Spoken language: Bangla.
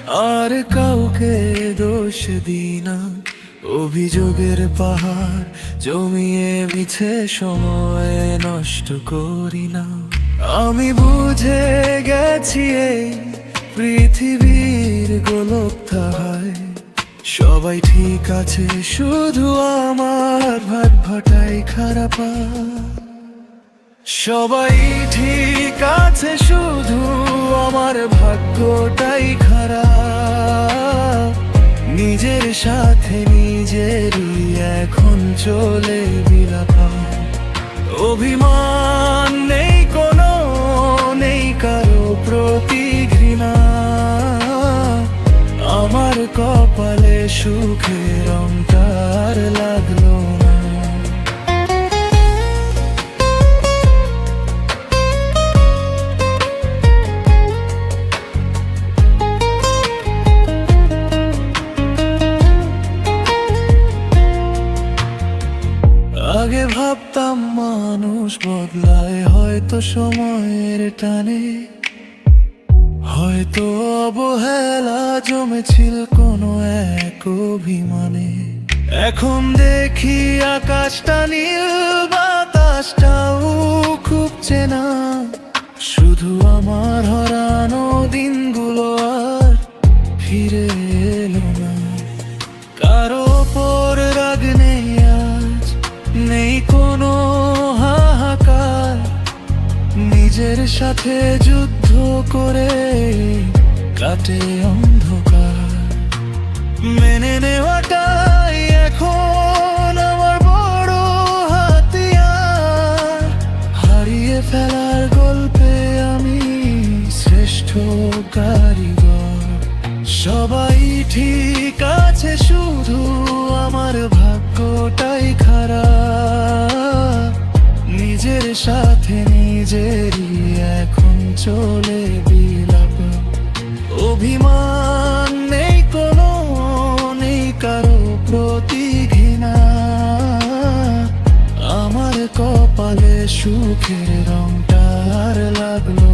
আর কাউকে দোষ দিই না, অভিযোগের পাহাড় জমিয়ে মিছে সময় নষ্ট করি না। আমি বুঝে গেছি এই পৃথিবীর গোলকধারায় সবাই ঠিক আছে, শুধু আমার ভাটাই খারাপ। সবাই ঠিক আছে, শুধু আমার ভাগ্যটাই খারাপ। নিজের সাথে নিজেরই এখন চলে বিলাপা। অভিমান নেই কোনো, নেই কারো প্রতি ঘৃণা। আমার কপালে সুখের রংটা আর লাগলো না। আগে ভাবতাম মানুষ বদলায় হয়তো সময়ের টানে, হয়তো অবহেলা জমেছিল কোনো এক অভিমানে। এখন দেখি আকাশটা নীল, বাতাসটাও খুব চেনা। শুধু আমার হারানো দিনগুলো আর ফিরে এলো না। কারো ওপর রাগ নেই আজ, নেই কোনো হাহাকার। নিজের সাথে যুদ্ধ করে কাটে অন্ধকার। মেনে নেওয়াটাই এখন আমার বড় হাতিয়ার। হারিয়ে ফেলার গল্পে আমি শ্রেষ্ঠ কারিগর। সবাই ঠিক আছে, শুধু আমার ভাগ্যটাই খারাপ। নিজের সাথে নিজেরই এখন চলে বিলাপ। অভিমান নেই কোনো, নেই কারো প্রতি ঘৃণা। আমার কপালে সুখের রংটা আর লাগলো